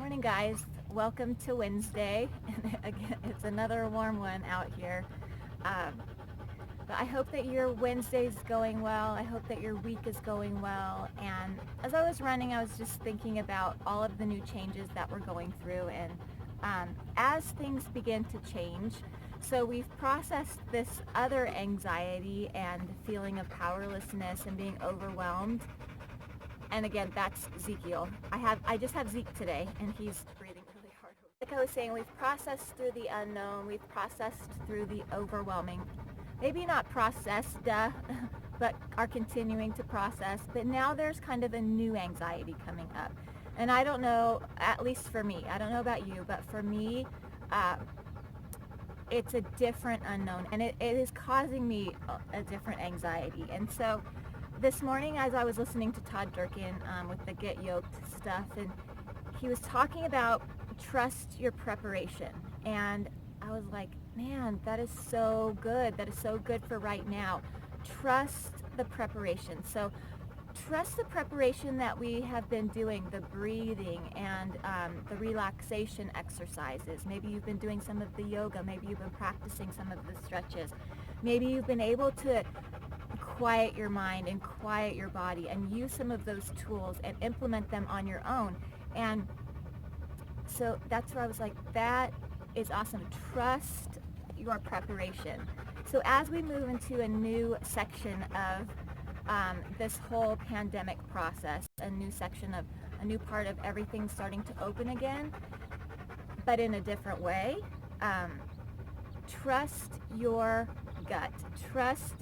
morning, guys. Welcome to Wednesday. And again, it's another warm one out here. But I hope that your Wednesday's going well. I hope that your week is going well. And as I was running, I was just thinking about all of the new changes that we're going through. And as things begin to change, so we've processed this other anxiety and feeling of powerlessness and being overwhelmed. And again, that's Ezekiel. I just have Zeke today, and he's breathing really hard. Like I was saying, we've processed through the unknown. We've processed through the overwhelming. Maybe not processed, but are continuing to process. But now there's kind of a new anxiety coming up. And I don't know, at least for me, I don't know about you, but for me, it's a different unknown. And it is causing me a different anxiety. And so this morning, as I was listening to Todd Durkin with the Get Yoked stuff, and he was talking about trust your preparation. And I was like, man, that is so good. That is so good for right now. Trust the preparation. So trust the preparation that we have been doing, the breathing and the relaxation exercises. Maybe you've been doing some of the yoga. Maybe you've been practicing some of the stretches. Maybe you've been able to quiet your mind and quiet your body and use some of those tools and implement them on your own. And so that's where I was like, that is awesome. Trust your preparation. So as we move into a new section of this whole pandemic process, a new part of everything starting to open again, but in a different way, trust your gut. Trust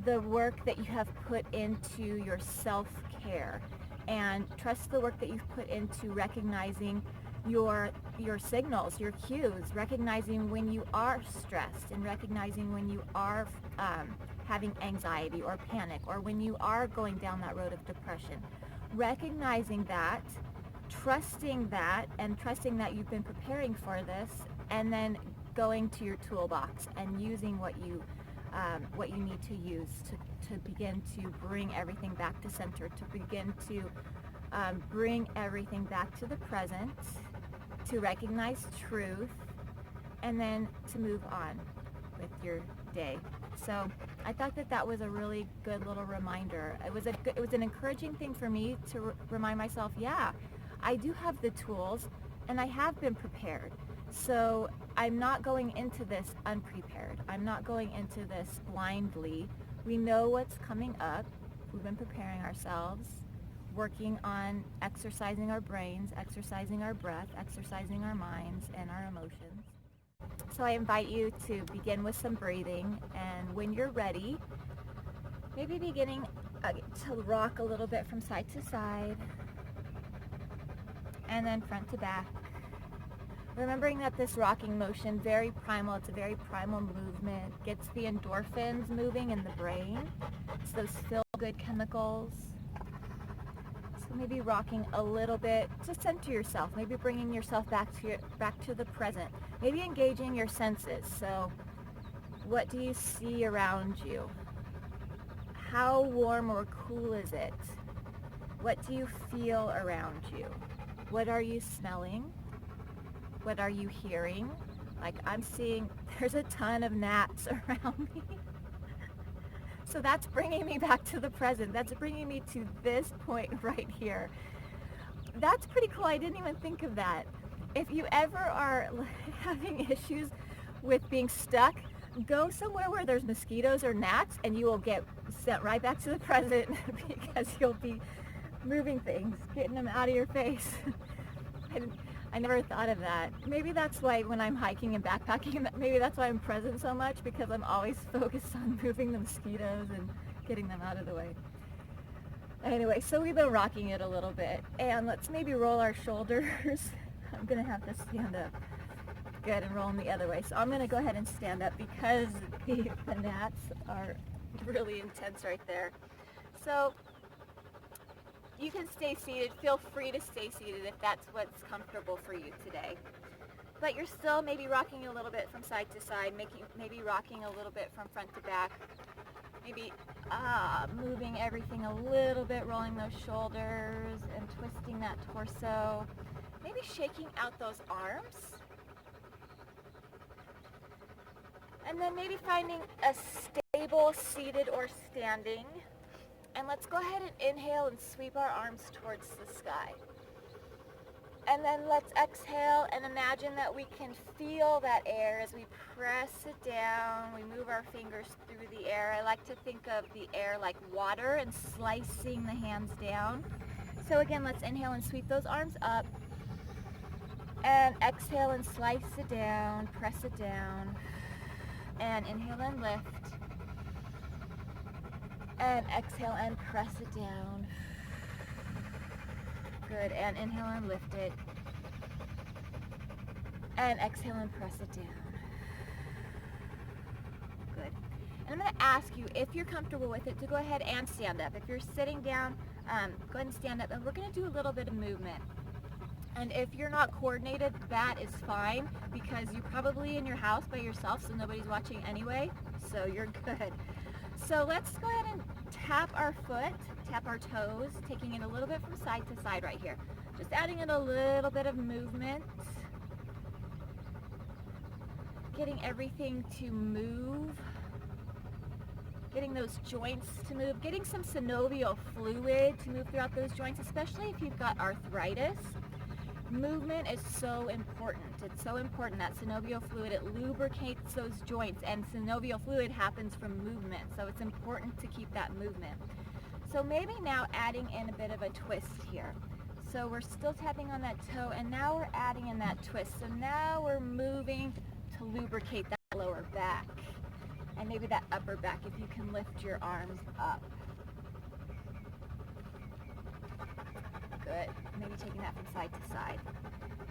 the work that you have put into your self-care, and trust the work that you've put into recognizing your signals, your cues, recognizing when you are stressed and recognizing when you are having anxiety or panic, or when you are going down that road of depression. Recognizing that, trusting that, and trusting that you've been preparing for this, and then going to your toolbox and using what you need to use to begin to bring everything back to center, to begin to bring everything back to the present, to recognize truth, and then to move on with your day. So I thought that was a really good little reminder. It was an encouraging thing for me to remind myself, yeah, I do have the tools and I have been prepared. So I'm not going into this unprepared. I'm not going into this blindly. We know what's coming up. We've been preparing ourselves, working on exercising our brains, exercising our breath, exercising our minds and our emotions. So I invite you to begin with some breathing, and when you're ready, maybe beginning to rock a little bit from side to side and then front to back. Remembering that this rocking motion, very primal, it's a very primal movement, gets the endorphins moving in the brain. It's those feel-good chemicals. So maybe rocking a little bit to center yourself, maybe bringing yourself back to the present, maybe engaging your senses. So what do you see around you? How warm or cool is it? What do you feel around you? What are you smelling? What are you hearing? Like I'm seeing, there's a ton of gnats around me. So that's bringing me back to the present. That's bringing me to this point right here. That's pretty cool. I didn't even think of that. If you ever are having issues with being stuck, go somewhere where there's mosquitoes or gnats and you will get sent right back to the present because you'll be moving things, getting them out of your face. I never thought of that. Maybe that's why when I'm hiking and backpacking, maybe that's why I'm present so much, because I'm always focused on moving the mosquitoes and getting them out of the way. Anyway, so we've been rocking it a little bit, and let's maybe roll our shoulders. I'm going to have to stand up. Good, and roll them the other way. So I'm going to go ahead and stand up because the gnats are really intense right there. So you can stay seated. Feel free to stay seated if that's what's comfortable for you today. But you're still maybe rocking a little bit from side to side, maybe rocking a little bit from front to back. Maybe moving everything a little bit, rolling those shoulders and twisting that torso. Maybe shaking out those arms. And then maybe finding a stable seated or standing. And let's go ahead and inhale and sweep our arms towards the sky. And then let's exhale and imagine that we can feel that air as we press it down. We move our fingers through the air. I like to think of the air like water and slicing the hands down. So again, let's inhale and sweep those arms up. And exhale and slice it down, press it down. And inhale and lift. And exhale and press it down. Good, and inhale and lift it. And exhale and press it down. Good. And I'm going to ask you, if you're comfortable with it, to go ahead and stand up. If you're sitting down, go ahead and stand up. And we're going to do a little bit of movement. And if you're not coordinated, that is fine, because you're probably in your house by yourself, so nobody's watching anyway, so you're good. So let's go ahead and tap our foot, tap our toes, taking it a little bit from side to side right here. Just adding in a little bit of movement. Getting everything to move. Getting those joints to move. Getting some synovial fluid to move throughout those joints, especially if you've got arthritis. Movement is so important. It's so important, that synovial fluid. It lubricates those joints, and synovial fluid happens from movement. So it's important to keep that movement. So maybe now adding in a bit of a twist here. So we're still tapping on that toe, and now we're adding in that twist. So now we're moving to lubricate that lower back and maybe that upper back, if you can lift your arms up. Good. Maybe taking that from side to side.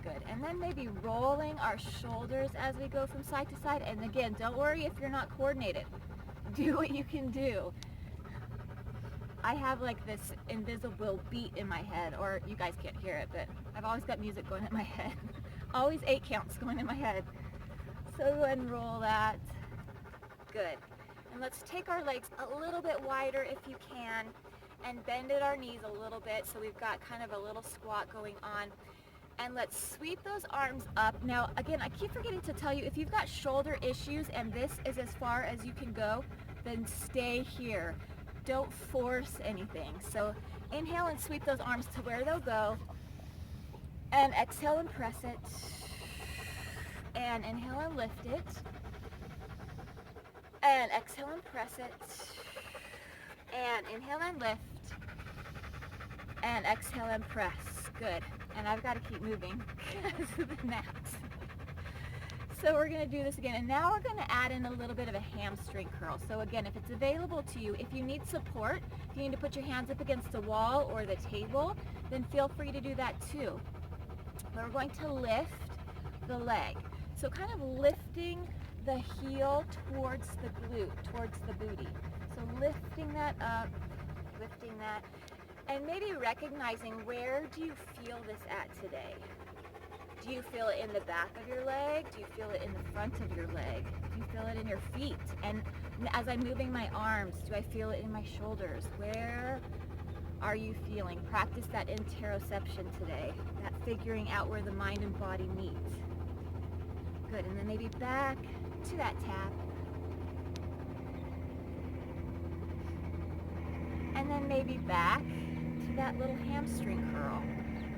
Good. And then maybe rolling our shoulders as we go from side to side. And again, don't worry if you're not coordinated. Do what you can do. I have like this invisible beat in my head, or you guys can't hear it, but I've always got music going in my head. Always 8 counts going in my head. So go ahead and roll that. Good. And let's take our legs a little bit wider if you can, and bend at our knees a little bit, so we've got kind of a little squat going on. And let's sweep those arms up. Now, again, I keep forgetting to tell you, if you've got shoulder issues and this is as far as you can go, then stay here. Don't force anything. So inhale and sweep those arms to where they'll go. And exhale and press it. And inhale and lift it. And exhale and press it. And inhale and lift. And exhale and press. Good. And I've got to keep moving because of the naps. So we're going to do this again. And now we're going to add in a little bit of a hamstring curl. So again, if it's available to you, if you need support, if you need to put your hands up against the wall or the table, then feel free to do that too. But we're going to lift the leg. So kind of lifting the heel towards the glute, towards the booty. So lifting that up, lifting that. And maybe recognizing, where do you feel this at today? Do you feel it in the back of your leg? Do you feel it in the front of your leg? Do you feel it in your feet? And as I'm moving my arms, do I feel it in my shoulders? Where are you feeling? Practice that interoception today, that figuring out where the mind and body meet. Good, and then maybe back to that tap. And then maybe back to that little hamstring curl,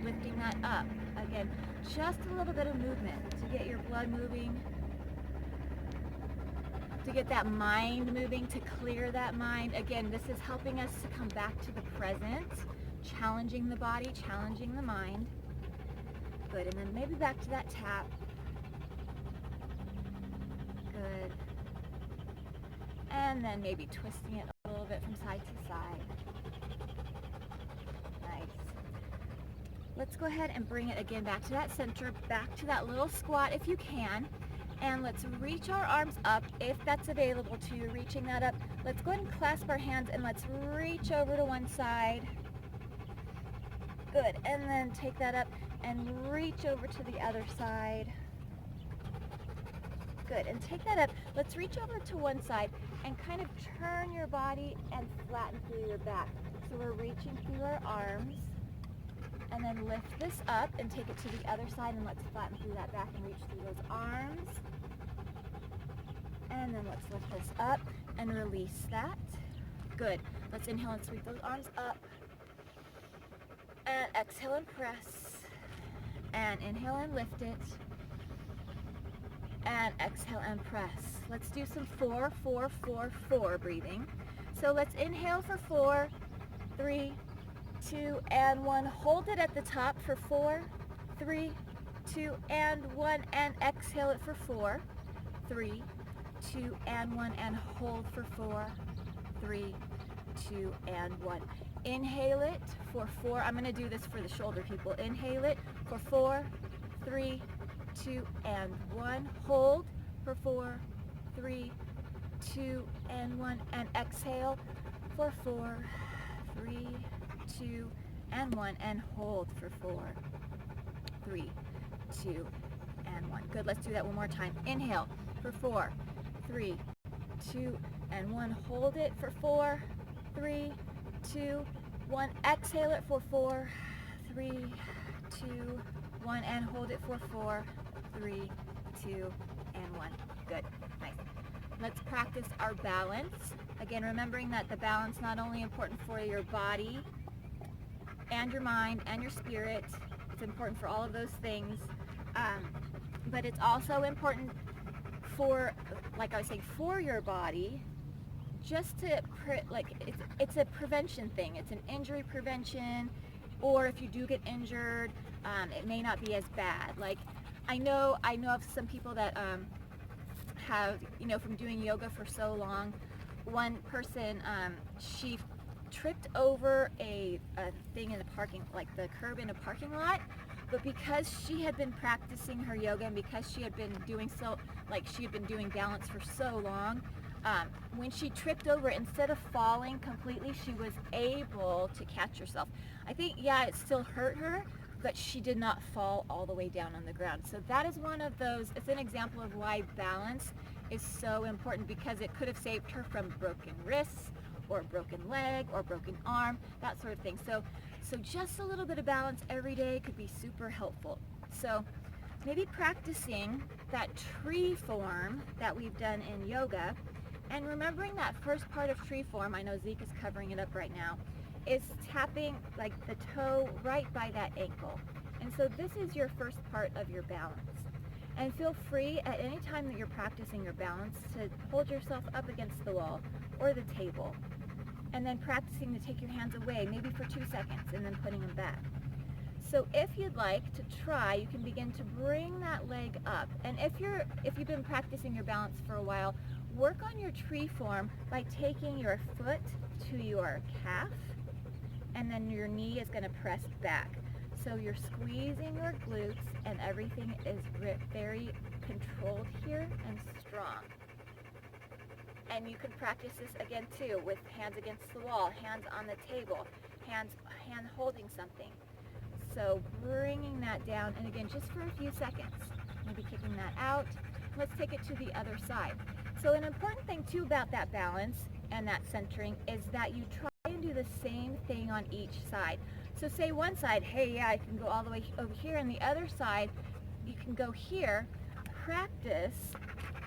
lifting that up. Again, just a little bit of movement to get your blood moving, to get that mind moving, to clear that mind. Again, this is helping us to come back to the present, challenging the body, challenging the mind. Good, and then maybe back to that tap. Good. And then maybe twisting it a little bit from side to side. Nice. Let's go ahead and bring it again back to that center, back to that little squat if you can. And let's reach our arms up if that's available to you, reaching that up. Let's go ahead and clasp our hands and let's reach over to one side. Good, and then take that up and reach over to the other side. Good, and take that up. Let's reach over to one side and kind of turn your body and flatten through your back. So we're reaching through our arms. And then lift this up and take it to the other side, and let's flatten through that back and reach through those arms. And then let's lift this up and release that. Good. Let's inhale and sweep those arms up. And exhale and press. And inhale and lift it. And exhale and press. Let's do some 4, 4, 4, 4 breathing. So let's inhale for 4, 3, 2, and 1. Hold it at the top for 4, 3, 2, and 1. And exhale it for 4, 3, 2, and 1. And hold for 4, 3, 2, and 1. Inhale it for 4. I'm going to do this for the shoulder people. Inhale it for 4, 3, 2, and 1. Hold for 4, 3, 2, and 1. And exhale for 4, 3, 2, and 1. And hold for 4, 3, 2, and 1. Good. Let's do that one more time. Inhale for 4, 3, 2, and 1. Hold it for 4, 3, 2, 1. Exhale it for 4, 3, 2, 1. And hold it for 4, 3, 2, and 1. Good. Nice. Let's practice our balance. Again, remembering that the balance not only important for your body and your mind and your spirit, it's important for all of those things, but it's also important for, like I was saying, for your body, just to, it's a prevention thing. It's an injury prevention, or if you do get injured, it may not be as bad. Like, I know of some people that have, from doing yoga for so long. One person, she tripped over a thing in the the curb in a parking lot, but because she had been practicing her yoga and because she had been doing balance for so long, when she tripped over, instead of falling completely, she was able to catch herself. I think, yeah, it still hurt her, but she did not fall all the way down on the ground. So that is one of those, it's an example of why balance is so important, because it could have saved her from broken wrists or broken leg or broken arm, that sort of thing. So just a little bit of balance every day could be super helpful. So maybe practicing that tree form that we've done in yoga, and remembering that first part of tree form, I know Zeke is covering it up right now, is tapping like the toe right by that ankle. And so this is your first part of your balance. And feel free at any time that you're practicing your balance to hold yourself up against the wall or the table, and then practicing to take your hands away, maybe for 2 seconds, and then putting them back. So if you'd like to try, you can begin to bring that leg up. And if you've been practicing your balance for a while, work on your tree form by taking your foot to your calf, and then your knee is going to press back. So you're squeezing your glutes, and everything is very controlled here and strong. And you can practice this again too, with hands against the wall, hands on the table, hand holding something. So bringing that down, and again, just for a few seconds, maybe kicking that out. Let's take it to the other side. So an important thing too about that balance and that centering is that you try and do the same thing on each side. So say one side, hey, yeah, I can go all the way over here, and the other side, you can go here. Practice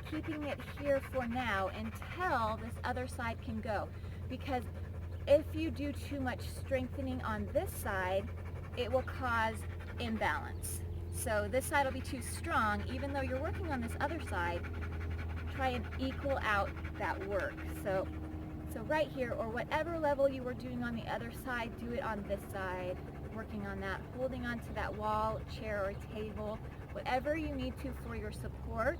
keeping it here for now until this other side can go. Because if you do too much strengthening on this side, it will cause imbalance. So this side will be too strong, even though you're working on this other side. Try and equal out that work. So right here, or whatever level you were doing on the other side, do it on this side, working on that, holding on to that wall, chair, or table, whatever you need to for your support,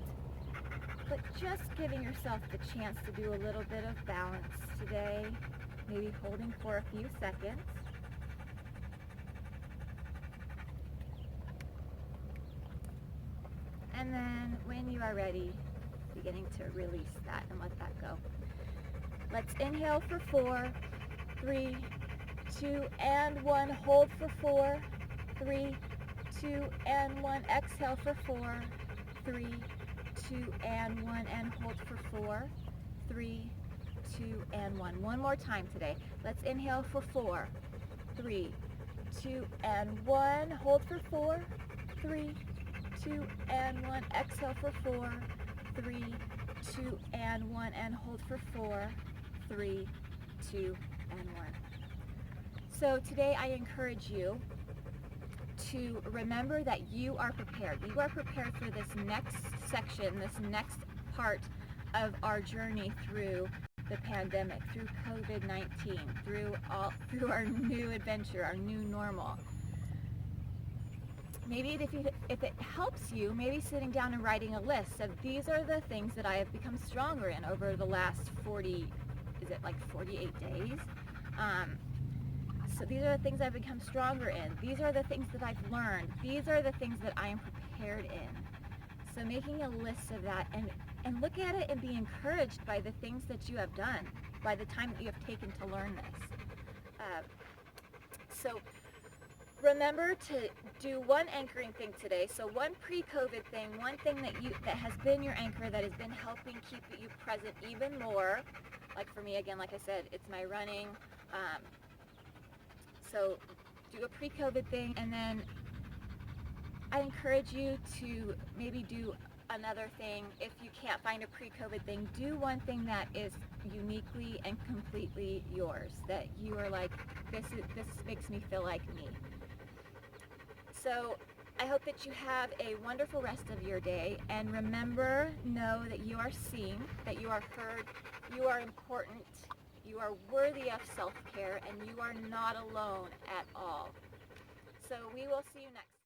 but just giving yourself the chance to do a little bit of balance today, maybe holding for a few seconds. And then when you are ready, beginning to release that and let that go. Let's inhale for 4, 3, 2, and 1. Hold for 4, 3, 2, and 1. Exhale for 4, 3, 2, and 1. And hold for 4, 3, 2, and 1. One more time today. Let's inhale for 4, 3, 2, and 1. Hold for 4, 3, 2, and 1. Exhale for 4, 3, 2, and 1. And hold for 4, 3, 2, and 1. So today I encourage you to remember that you are prepared. You are prepared for this next section, this next part of our journey through the pandemic, through COVID-19, through our new adventure, our new normal. Maybe if it helps you, maybe sitting down and writing a list of these are the things that I have become stronger in over the last 48 days? So these are the things I've become stronger in. These are the things that I've learned. These are the things that I am prepared in. So making a list of that and look at it and be encouraged by the things that you have done, by the time that you have taken to learn this. So remember to do one anchoring thing today. So one pre-COVID thing, one thing that has been your anchor, that has been helping keep you present even more. Like for me, again, like I said, it's my running. So do a pre-COVID thing, and then I encourage you to maybe do another thing. If you can't find a pre-COVID thing, do one thing that is uniquely and completely yours, that you are like, this makes me feel like me. So I hope that you have a wonderful rest of your day, and know that you are seen, that you are heard, you are important, you are worthy of self-care, and you are not alone at all. So we will see you next time.